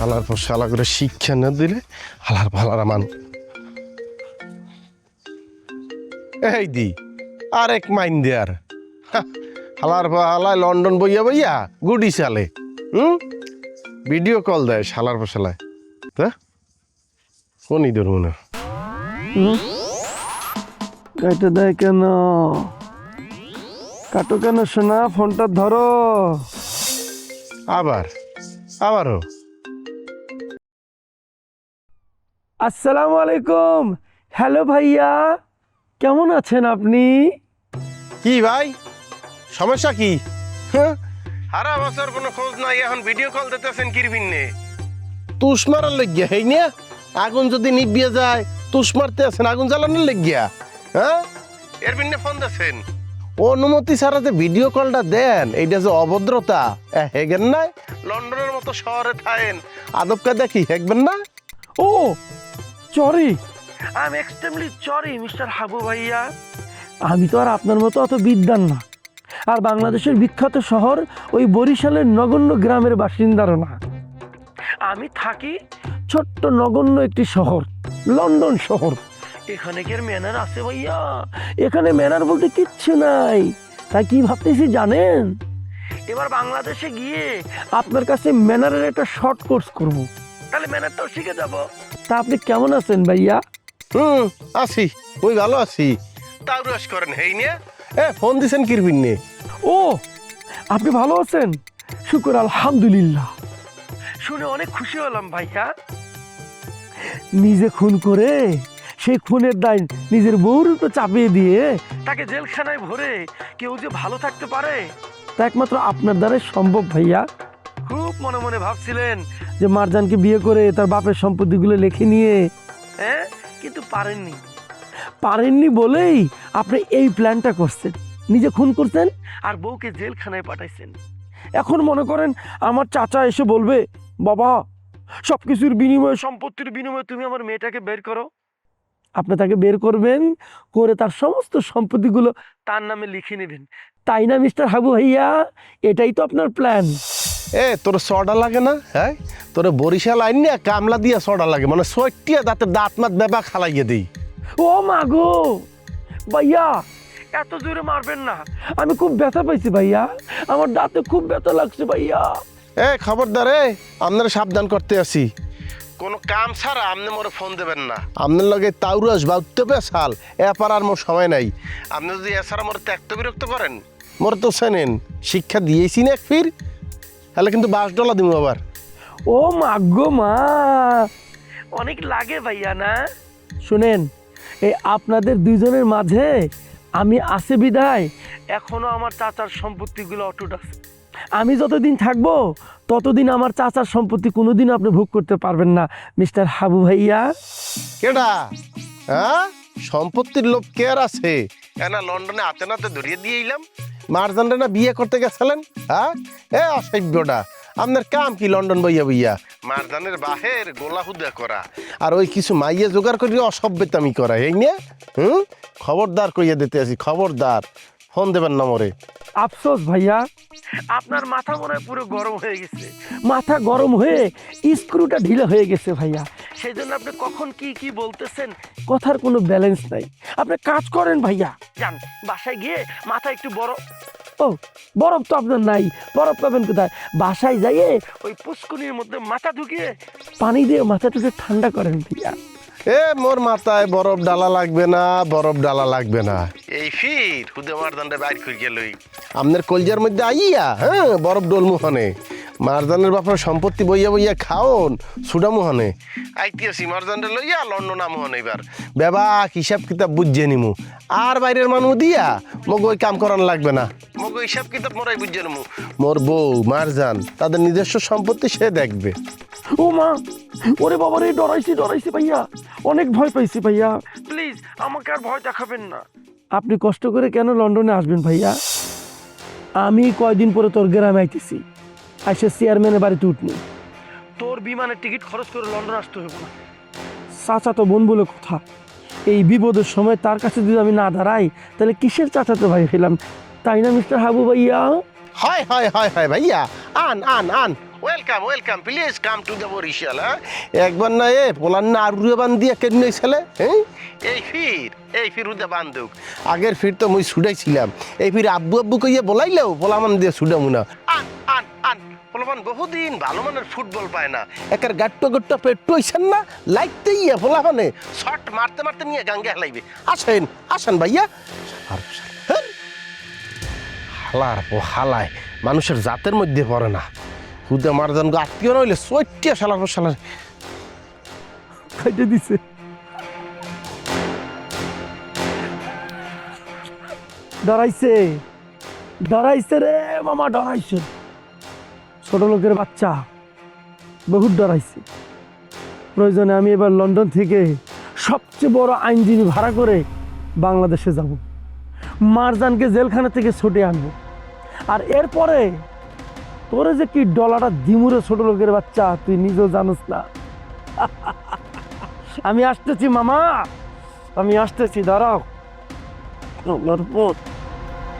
শালার পর শালা করে শিক্ষা না দিলে হালার ভালারা মান এই দি আরেক মাইন দেয়ার হালার হালায় লন্ডন বইয়া বইয়া গুডি চালে ভিডিও কল দেয় শালার পর শালায় তা কোনই ধরবো না কাটো দেয় কেন? কাটো কেন শোনা? ফোনটা ধরো। আবারও আসসালামু আলাইকুম। হ্যালো ভাইয়া, কেমন আছেন আপনি? কি ভাই সমস্যা কি? সারা বছর কোনো খোঁজ নাই, এখন ভিডিও কল দিতেছেন কিরবিন নে? তুষ মারার লেগিয়া হেই না? আগুন যদি নিভিয়ে যায় তুষ মারতে আছেন আগুন জ্বালানোর লেগিয়া? হ্যাঁ এর বিন্নে ফোন দিয়েছেন? অনুমতি ছাড়া যে ভিডিও কলটা দেন এইটা যে অভদ্রতা, হেগেন নাই? লন্ডনের মতো শহরে থাকেন, আদব কায়দা কি হেগবেন না? Oh sorry, I am extremely sorry mister Habu ভাইয়া। আমি তো আর আপনার মতো অত বিদ্বান না, আর বাংলাদেশের বিখ্যাত শহর ওই বরিশালের নগণ্য গ্রামের বাসিন্দারও না। আমি থাকি ছোট্ট নগণ্য একটি শহর, লন্ডন শহর। এখানে কি আর ম্যানার আছে ভাইয়া? এখানে ম্যানার বলতে কিচ্ছু নাই। তাই কি ভাবতেছি জানেন, এবার বাংলাদেশে গিয়ে আপনার কাছে ম্যানারের একটা শর্ট কোর্স করব, তাহলে ম্যানারটাও শিখে যাব। তা আপনি কেমন আছেন ভাইয়া? আছি, ওই ভালো আছি। তাউরাস করেন হেই না? ফোন দিছেন কিরবিন নে? ও আপনি ভালো আছেন? শুকর আলহামদুলিল্লাহ, শুনে অনেক খুশি হলাম ভাইয়া। নিজে খুন করে সেই খুনের দায় নিজের বউর উপর চাপিয়ে দিয়ে তাকে জেলখানায় ভরে কেউ যে ভালো থাকতে পারে তা একমাত্র আপনার দ্বারাই সম্ভব ভাইয়া। খুব মনে মনে ভাবছিলেন যে মারজানকে বিয়ে করে তার বাপের সম্পত্তিগুলো লিখে নিয়ে, কিন্তু পারেননি বলেই আপনি এই প্ল্যানটা করছেন। নিজে খুন করছেন আর বউকে জেলখানায় পাঠাইছেন। এখন মনে করেন আমার চাচা এসে বলবে, বাবা সবকিছুর বিনিময়ে, সম্পত্তির বিনিময়ে তুমি আমার মেয়েটাকে বের করো। আপনি তাকে বের করবেন, করে তার সমস্ত সম্পত্তিগুলো তার নামে লিখে নেবেন, তাই না মিস্টার হাবু ভাইয়া? এটাই তো আপনার প্ল্যান। তোর সডা লাগে না? হ্যাঁ তোর বরিশাল আইন না কামলা দিয়া সডা লাগে, মানে সটিয়া দাঁতে দাঁত মাত বেবা খালাইয়ে দিই। ও মাগো ভাইয়া, এত জোরে মারবেন না, আমি খুব ব্যথা পাইছি ভাইয়া, আমার দাঁতে খুব ব্যথা লাগছে ভাইয়া। খবরদার, আপনারা সাবধান করতে আসি। কোনো কাম ছাড়া আপনি মোরে ফোন দেবেন না। আপনার লগে তাউরাস বা উত্তপে সাল এপার আর মোর সময় নাই। আপনি যদি এছাড়া মোরে ত্যাক্ত বিরক্ত করেন, মোরে তো চেনেন, শিক্ষা দিয়েছি না এক ফির, তাহলে কিন্তু $5 দিব আবার। ও মাগো মা, অনেক লাগে ভাইয়া না? শুনেন, এই আপনাদের দুইজনের মাঝে আমি আছে বিদায় এখনো আমার চাচার সম্পত্তিগুলো অটুট আছে। আমি যতদিন থাকবো ততদিন আমার চাচার সম্পত্তি কোনোদিন আপনি ভোগ করতে পারবেন না মিস্টার হাবু ভাইয়া। কেডা? সম্পত্তির লোভ কে আর আছে? না লন্ডনে হাতে নাতে ধরিয়ে দিয়ে এলাম, মারজানরা না বিয়ে করতে গেছিলেন। অসভ্যটা, আপনার কাম কি লন্ডন বইয়া বইয়া মারজানের বাহের গোলা হুদা করা আর ওই কিছু মাইয়ে জোগাড় করে অসভ্যতামি করা, এই নিয়ে খবরদার কইয়া দিতে আছি, খবরদার ফোন দেবেন না মোরে। আফসোস ভাইয়া, আপনার মাথা মনে হয় পুরো গরম হয়ে গেছে। মাথা গরম হয়ে স্ক্রুটা ঢিলা হয়ে গেছে ভাইয়া, সেই জন্য আপনি কখন কি কি বলতেছেন কথার কোনো ব্যালেন্স নাই। আপনি কাজ করেন ভাইয়া, যান বাসায় গিয়ে মাথা একটু বরফ তো আপনার নাই, বরফ পাবেন কোথায়? বাসায় যাইয়ে ওই পুষ্কুনির মধ্যে মাথা ঢুকিয়ে পানি দিয়ে মাথাটাকে ঠান্ডা করেন ভাইয়া। মোর মাথায় বরফ ডালা লাগবে না, বরফ ডালা লাগবে না। এই ফির হুদে মারজানটা বাইর করে গেলই আপনার কলজার মধ্যে আইয়া, বরফ ডোল মুহানে মারজানের বাপার সম্পত্তি বইয়া বইয়া খাওন সুডা মুহানে আইতিয়াছি মারজানটা লইয়া লন্ডন আমুহন। এবার বেবাক হিসাব কিতাব বুঝিয়ে নিমু, আর বাইরের মানুষ দিয়া মগ ওই কাম করান লাগবে না। মগ হিসাব কিতাব মোরাই বুঝিয়ে নিমু। মোর বউ মারজান তাদের নিজস্ব সম্পত্তি সে দেখবে। ও মা, ওরে বাবা রে, ডরাইছি ভাইয়া, অনেক ভয় পাইছি ভাইয়া। প্লিজ আমাকে আর ভয় দেখাবেন না। আপনি কষ্ট করে কেন লন্ডনে আসবেন ভাইয়া? আমি কয়দিন পরে তোর গ্রামে আইতেছি, আইসে চেয়ারম্যানের বাড়িতে উঠনি। তোর বিমানের টিকিট খরচ করে লন্ডন আসতে হইব না। চাচা তো বোন বলে কথা, এই বিপদের সময় তার কাছে যদি আমি না দাঁড়াই তাহলে কিসের চাচাতো ভাই হইলাম, তাই না মিস্টার হাবু ভাইয়া? হয় ভাইয়া, আন আন আন welcome welcome please come to the Barishal. হ্যাঁ একবার না এ পোলার না আরুরে বান দিয়ে কেন ছেলে হ্যাঁ এই ফির উদে বান্ধব আগের ফির তো মুই ছুটাইছিলাম এই ফির আব্বু আব্বু কইয়ে বলাইলেও পোলামান দিয়ে ছুটামু না। আন আন আন পোলামান বহুদিন ভালো মানের ফুটবল পায় না একের গাট্টো গাট্টো পেট্টোইছেন না লাইতে ইয়ে পোলামানে শট মারতে মারতে নিয়ে গাঙ্গে হেলাইবে। আসেন আসেন ভাইয়া। আর হালার ও হালায় মানুষের জাতের মধ্যে পড়ে না হুদে মারজান আত্মীয় নইলে চৈটিয়া শালার পর শালার খাইতে দিছে। ডরাইছে ডরাইছে রে মামা ডরাইছে, ছোট লোকের বাচ্চা বহুত ডরাইছে। প্রয়োজনে আমি এবার লন্ডন থেকে সবচেয়ে বড় আইনজীবী ভাড়া করে বাংলাদেশে যাব, মারজানকে জেলখানা থেকে ছুটে আনবো। আর এরপরে তোরে যে কি ডলাটা দিমুরে ছোট লোকের বাচ্চা তুই নিজেও জানোস না। আমি আসতেছি মামা, আমি আসতেছি, দাঁড়াও।